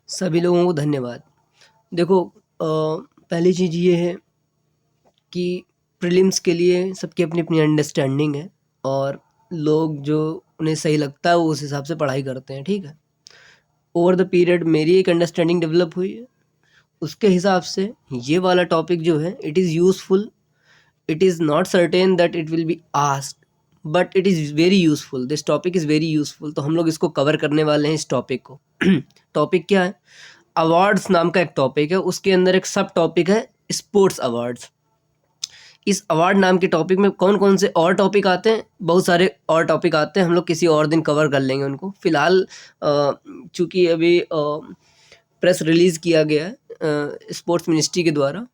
सभी लोगों को धन्यवाद। देखो पहली चीज़ ये है कि प्रीलिम्स के लिए सबकी अपनी-अपनी अंडरस्टैंडिंग है और लोग जो उन्हें सही लगता है वो उस हिसाब से पढ़ाई करते हैं, ठीक है? ओवर द पीरियड मेरी एक अंडरस्टैंडिंग डेवलप हुई है, उसके हिसाब से ये वाला टॉपिक जो है it is useful, it is not certain that it will be asked but it is very useful, this topic is very useful. तो हम लोग इसको कवर करने वाले हैं इस टॉपिक को। टॉपिक क्या है? अवार्ड्स नाम का एक टॉपिक है, उसके अंदर एक सब टॉपिक है स्पोर्ट्स अवार्ड्स। इस अवार्ड नाम के टॉपिक में कौन कौन से और टॉपिक आते हैं, बहुत सारे और टॉपिक आते हैं, हम लोग किसी और दिन कवर कर लेंगे उनको। फ़िलहाल चूँकि अभी प्रेस रिलीज़ किया गया है स्पोर्ट्स मिनिस्ट्री के द्वारा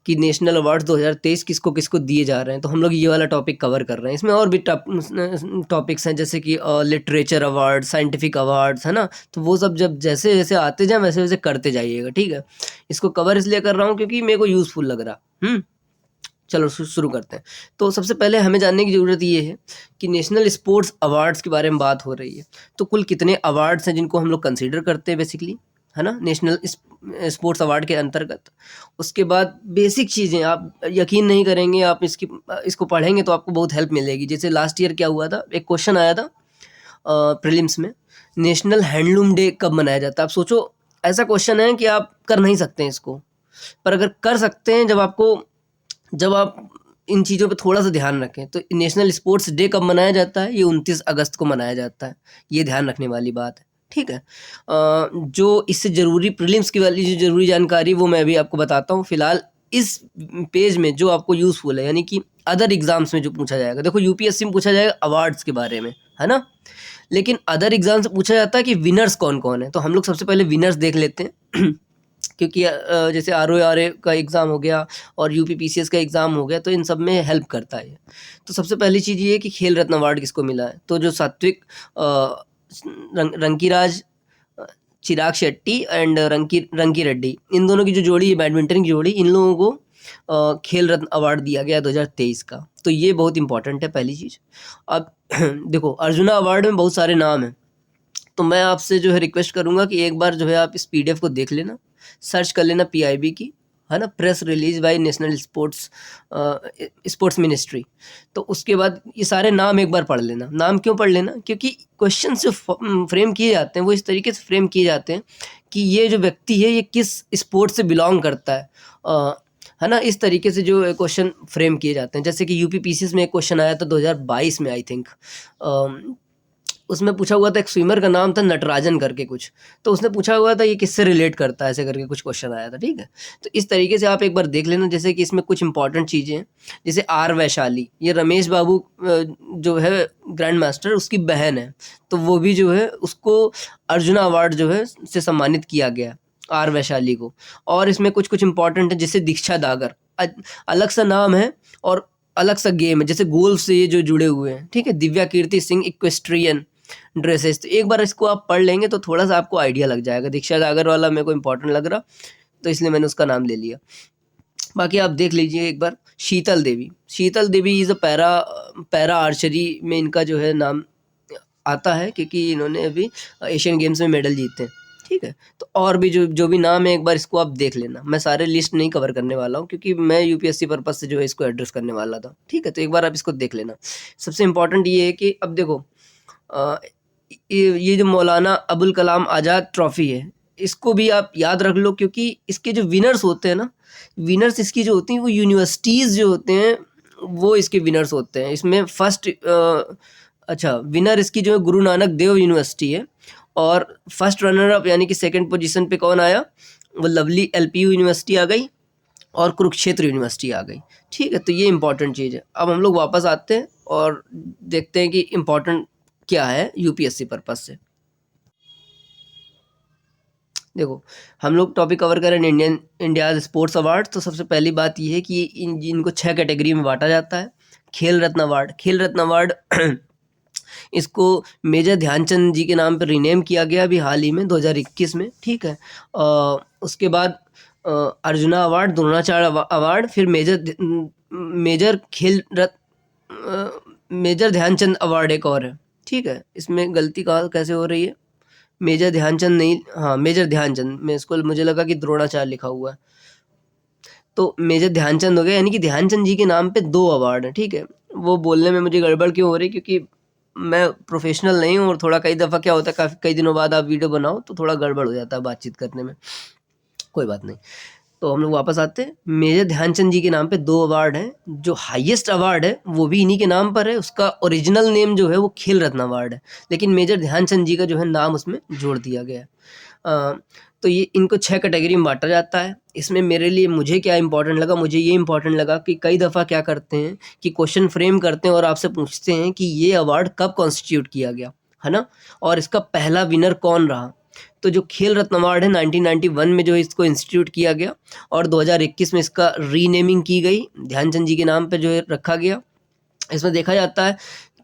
कि नेशनल अवार्ड्स 2023 किसको किसको दिए जा रहे हैं, तो हम लोग ये वाला टॉपिक कवर कर रहे हैं। इसमें और भी टॉपिक्स हैं जैसे कि लिटरेचर अवार्ड, साइंटिफिक अवार्ड्स, है ना? तो वो सब जब जैसे जैसे आते जाएं वैसे वैसे करते जाइएगा, ठीक है? इसको कवर इसलिए कर रहा हूँ क्योंकि मेरे को यूज़फुल लग रहा। चलो शुरू करते हैं। तो सबसे पहले हमें जानने की ज़रूरत ये है कि नेशनल स्पोर्ट्स अवार्ड्स के बारे में बात हो रही है, तो कुल कितने अवार्ड्स हैं जिनको हम लोग कंसीडर करते हैं बेसिकली, है ना? नेशनल स्पोर्ट्स अवार्ड के अंतर्गत। उसके बाद बेसिक चीज़ें आप यकीन नहीं करेंगे, आप इसको पढ़ेंगे तो आपको बहुत हेल्प मिलेगी। जैसे लास्ट ईयर क्या हुआ था, एक क्वेश्चन आया था प्रीलिम्स में, नेशनल हैंडलूम डे कब मनाया जाता है? आप सोचो, ऐसा क्वेश्चन है कि आप कर नहीं सकते हैं इसको, पर अगर कर सकते हैं जब आप इन चीज़ों पे थोड़ा-सा ध्यान रखें। तो नेशनल स्पोर्ट्स डे कब मनाया जाता है? ये 29 अगस्त को मनाया जाता है। ये ध्यान रखने वाली बात है, ठीक है? जो इससे ज़रूरी प्रीलिम्स की वाली जो ज़रूरी जानकारी वो मैं अभी आपको बताता हूँ। फ़िलहाल इस पेज में जो आपको यूज़फुल है, यानी कि अदर एग्ज़ाम्स में जो पूछा जाएगा। देखो यूपीएससी में पूछा जाएगा अवार्ड्स के बारे में, है ना? लेकिन अदर एग्ज़ाम से पूछा जाता है कि विनर्स कौन-कौन है। तो हम लोग सबसे पहले विनर्स देख लेते हैं। क्योंकि जैसे आरओए का एग्ज़ाम हो गया और यूपी पीसीएस का एग्ज़ाम हो गया, तो इन सब में हेल्प करता है ये। तो सबसे पहली चीज़ ये है कि खेल रत्न अवार्ड किसको मिला है? तो जो सात्विक रंकीराज, चिराग शेट्टी एंड रंकी रेड्डी, इन दोनों की जो जोड़ी है, बैडमिंटन की जोड़ी, इन लोगों को खेल रत्न अवार्ड दिया गया 2023 का। तो ये बहुत इंपॉर्टेंट है पहली चीज़। अब देखो अर्जुना अवार्ड में बहुत सारे नाम हैं, तो मैं आपसे जो है रिक्वेस्ट करूँगा कि एक बार जो है आप इस पीडीएफ को देख लेना, सर्च कर लेना पीआईबी की, है ना? Press release by national sports ministry. तो उसके बाद ये सारे नाम एक बार पढ़ लेना। नाम क्यों पढ़ लेना? क्योंकि क्वेश्चन जो फ्रेम किए जाते हैं वो इस तरीके से फ्रेम किए जाते हैं कि ये जो व्यक्ति है ये किस स्पोर्ट से बिलोंग करता है ना? इस तरीके से जो क्वेश्चन फ्रेम किए जाते हैं। जैसे कि यूपी पीसीएस में एक क्वेश्चन आया था 2022 में, आई थिंक उसमें पूछा हुआ था, एक स्विमर का नाम था नटराजन करके कुछ, तो उसने पूछा हुआ था ये किससे रिलेट करता है, ऐसे करके कुछ क्वेश्चन आया था, ठीक है? तो इस तरीके से आप एक बार देख लेना। जैसे कि इसमें कुछ इंपॉर्टेंट चीज़ें हैं, जैसे आर वैशाली, ये रमेश बाबू जो है ग्रैंड मास्टर, उसकी बहन है, तो वो भी जो है उसको अर्जुना अवार्ड जो है से सम्मानित किया गया, आर वैशाली को। और इसमें कुछ कुछ इंपॉर्टेंट है, जैसे दीक्षा दागर, अलग सा नाम है और अलग सा गेम है, जैसे गोल्फ से ये जो जुड़े हुए हैं, ठीक है? दिव्या कीर्ति सिंह इक्वेस्ट्रियन ड्रेसेस, तो एक बार इसको आप पढ़ लेंगे तो थोड़ा सा आपको आइडिया लग जाएगा। दीक्षा दागर वाला मेरे को इंपॉर्टेंट लग रहा, तो इसलिए मैंने उसका नाम ले लिया। बाकी आप देख लीजिए एक बार। शीतल देवी इज़ अ पैरा आर्चरी में इनका जो है नाम आता है, क्योंकि इन्होंने अभी एशियन गेम्स में मेडल जीते हैं, ठीक है? तो और भी जो भी नाम है एक बार इसको आप देख लेना। मैं सारे लिस्ट नहीं कवर करने वाला हूँ क्योंकि मैं यूपीएससी पर्पज से जो है इसको एड्रेस करने वाला था, ठीक है? तो एक बार आप इसको देख लेना। सबसे इम्पोर्टेंट ये है कि अब देखो ये जो मौलाना अबुल कलाम आज़ाद ट्रॉफ़ी है, इसको भी आप याद रख लो, क्योंकि इसके जो विनर्स होते हैं ना, विनर्स इसकी जो होती हैं वो यूनिवर्सिटीज़ जो होते हैं वो इसके विनर्स होते हैं। इसमें अच्छा विनर इसकी जो है गुरु नानक देव यूनिवर्सिटी है, और फर्स्ट रनर अप यानी कि सेकंड पोजीशन पे कौन आया? वो लवली एलपीयू यूनिवर्सिटी आ गई और कुरुक्षेत्र यूनिवर्सिटी आ गई, ठीक है? तो ये इंपॉर्टेंट चीज़ है। अब हम लोग वापस आते हैं और देखते हैं कि इम्पॉर्टेंट क्या है यूपीएससी पर्पज से। देखो हम लोग टॉपिक कवर करें इंडिया स्पोर्ट्स अवार्ड। तो सबसे पहली बात ये है कि इनको 6 कैटेगरी में बांटा जाता है। खेल रत्न अवार्ड इसको मेजर ध्यानचंद जी के नाम पर रीनेम किया गया अभी हाल ही में 2021 में, ठीक है? उसके बाद अर्जुना अवार्ड, द्रोणाचार्य अवार्ड, फिर मेजर ध्यानचंद अवार्ड एक और है, ठीक है? इसमें गलती कैसे हो रही है, मेजर ध्यानचंद नहीं, हाँ मेजर ध्यानचंद, मैं इसको मुझे लगा कि द्रोणाचार्य लिखा हुआ है, तो मेजर ध्यानचंद हो गया, यानी कि ध्यानचंद जी के नाम पे 2 अवार्ड हैं, ठीक है। वो बोलने में मुझे गड़बड़ क्यों हो रही, क्योंकि मैं प्रोफेशनल नहीं हूँ और थोड़ा कई दफ़ा क्या होता है, काफ़ी कई दिनों बाद आप वीडियो बनाओ तो थोड़ा गड़बड़ हो जाता है बातचीत करने में, कोई बात नहीं। तो हम लोग वापस आते हैं, मेजर ध्यानचंद जी के नाम पे 2 अवार्ड हैं, जो हाईएस्ट अवार्ड है वो भी इन्हीं के नाम पर है, उसका ओरिजिनल नेम जो है वो खेल रत्न अवार्ड है, लेकिन मेजर ध्यानचंद जी का जो है नाम उसमें जोड़ दिया गया है। तो ये इनको 6 कैटेगरी में बांटा जाता है। इसमें मेरे लिए मुझे क्या इम्पोर्टेंट लगा, मुझे ये इम्पोर्टेंट लगा कि कई दफ़ा क्या करते हैं कि क्वेश्चन फ्रेम करते हैं और आपसे पूछते हैं कि ये अवार्ड कब कॉन्स्टिट्यूट किया गया, है ना? और इसका पहला विनर कौन रहा? तो जो खेल रत्न अवार्ड है 1991 में जो इसको इंस्टीट्यूट किया गया और 2021 में इसका रीनेमिंग की गई, ध्यानचंद जी के नाम पे जो है रखा गया। इसमें देखा जाता है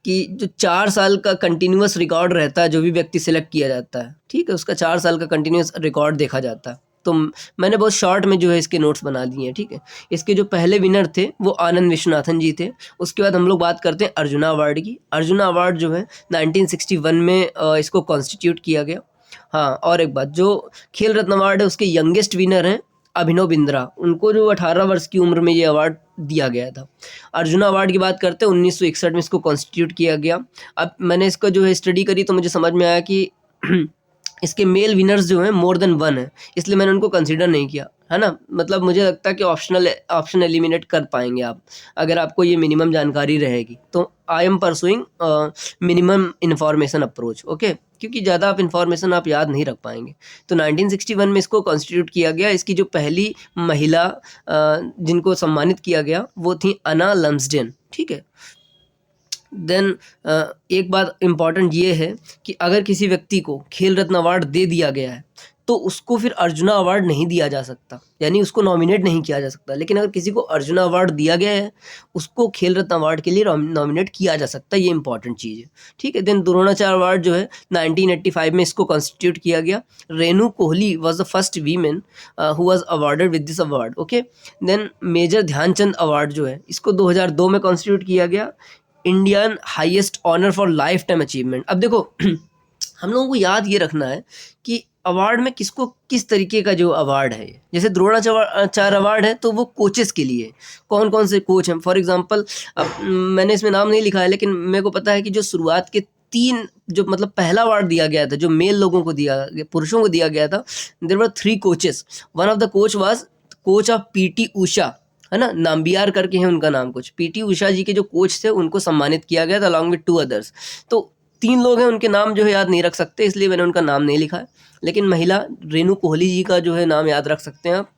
कि जो 4 साल का कंटिन्यूअस रिकॉर्ड रहता है, जो भी व्यक्ति सिलेक्ट किया जाता है, ठीक है, उसका 4 साल का कंटिन्यूअस रिकॉर्ड देखा जाता है। तो मैंने बहुत शॉर्ट में जो है इसके नोट्स बना दिए हैं, ठीक है। इसके जो पहले विनर थे वो आनंद विश्वनाथन जी थे। उसके बाद हम लोग बात करते हैं अर्जुना अवार्ड की। अर्जुना अवार्ड जो है 1961 में इसको कॉन्स्टिट्यूट किया गया। हाँ, और एक बात, जो खेल रत्न अवार्ड है उसके यंगेस्ट विनर हैं अभिनव बिंद्रा, उनको जो 18 वर्ष की उम्र में ये अवार्ड दिया गया था। अर्जुना अवार्ड की बात करते हैं 1961 में इसको कॉन्स्टिट्यूट किया गया। अब मैंने इसका जो है स्टडी करी तो मुझे समझ में आया कि इसके मेल विनर्स जो हैं मोर देन 1 है, इसलिए मैंने उनको कंसीडर नहीं किया, है ना? मतलब मुझे लगता है कि ऑप्शन एलिमिनेट कर पाएंगे आप, अगर आपको ये मिनिमम जानकारी रहेगी तो। I am pursuing minimum information approach, okay, क्योंकि ज़्यादा आप इन्फॉर्मेशन आप याद नहीं रख पाएंगे। तो 1961 में इसको कॉन्स्टिट्यूट किया गया। इसकी जो पहली महिला जिनको सम्मानित किया गया वो थी अना लम्सडेन, ठीक है। देन एक बात इम्पॉर्टेंट ये है कि अगर किसी व्यक्ति को खेल रत्न अवार्ड दे दिया गया है तो उसको फिर अर्जुना अवार्ड नहीं दिया जा सकता, यानी उसको नॉमिनेट नहीं किया जा सकता। लेकिन अगर किसी को अर्जुना अवार्ड दिया गया है उसको खेल रत्न अवार्ड के लिए नॉमिनेट किया जा सकता है, ये इंपॉर्टेंट चीज़ है, ठीक है। देन द्रोणाचार्य अवार्ड जो है 1985 में इसको कॉन्स्टिट्यूट किया गया। Renu Kohli was the first women who was awarded with this award, okay. Then major Dhyan Chand award जो है इसको 2002 में कॉन्स्टिट्यूट किया गया, Indian highest honour for life time achievement. अब देखो हम लोगों को याद ये रखना है कि अवार्ड में किसको किस तरीके का जो अवार्ड है, जैसे द्रोणाचार्य अवार्ड है तो वो कोचेस के लिए, कौन कौन से कोच हैं। फॉर एग्जांपल, अब मैंने इसमें नाम नहीं लिखा है लेकिन मेरे को पता है कि जो शुरुआत के 3 जो मतलब पहला अवार्ड दिया गया था जो मेल लोगों को दिया, पुरुषों को दिया गया था, there were 3 coaches. One of the coach was coach of PT Usha, है ना, नाम्बियार करके है उनका नाम कुछ। पीटी उषा जी के जो कोच थे उनको सम्मानित किया गया था अलॉन्ग विद 2 अदर्स। तो 3 लोग हैं, उनके नाम जो है याद नहीं रख सकते इसलिए मैंने उनका नाम नहीं लिखा है, लेकिन महिला रेणु कोहली जी का जो है नाम याद रख सकते हैं आप।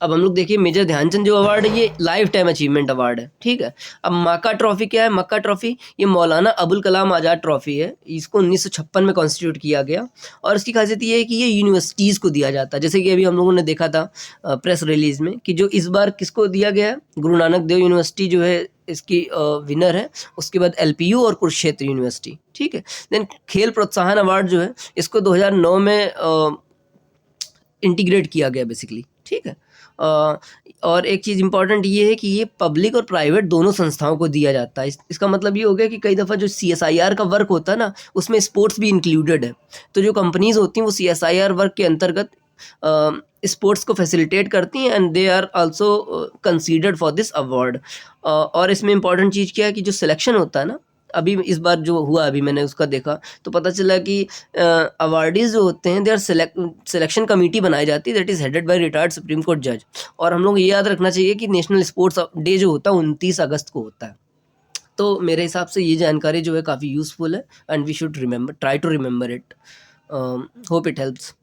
अब हम लोग देखिए मेजर ध्यानचंद जो अवार्ड है ये लाइफ टाइम अचीवमेंट अवार्ड है, ठीक है। अब मक्का ट्रॉफी क्या है? मक्का ट्रॉफी ये मौलाना अबुल कलाम आज़ाद ट्रॉफी है, इसको 1956 में कॉन्स्टिट्यूट किया गया और इसकी खासियत ये है कि ये यूनिवर्सिटीज़ को दिया जाता है। जैसे कि अभी हम लोगों ने देखा था प्रेस रिलीज में कि जो इस बार किसको दिया गया है, गुरु नानक देव यूनिवर्सिटी जो है इसकी विनर है, उसके बाद LPU और कुरुक्षेत्र यूनिवर्सिटी, ठीक है। देन खेल प्रोत्साहन अवार्ड जो है इसको 2009 में इंटीग्रेट किया गया बेसिकली, ठीक है। और एक चीज़ इंपॉर्टेंट ये है कि ये पब्लिक और प्राइवेट दोनों संस्थाओं को दिया जाता है। इसका मतलब ये हो गया कि कई दफ़ा जो CSIR का वर्क होता है ना उसमें स्पोर्ट्स भी इंक्लूडेड है। तो जो कंपनीज़ होती हैं वो CSIR वर्क के अंतर्गत स्पोर्ट्स को फैसिलिटेट करती हैं and they are also considered for this award. और इसमें इंपॉर्टेंट चीज़ क्या है कि जो सिलेक्शन होता है ना, अभी इस बार जो हुआ अभी मैंने उसका देखा तो पता चला कि अवार्डीज़ जो होते हैं दे आर सिलेक्शन कमेटी बनाई जाती है that is headed by retired supreme court जज। और हम लोग ये याद रखना चाहिए कि नेशनल स्पोर्ट्स डे जो होता है 29 अगस्त को होता है। तो मेरे हिसाब से ये जानकारी जो है काफ़ी यूज़फुल है and we should remember, try to remember it. Hope it helps.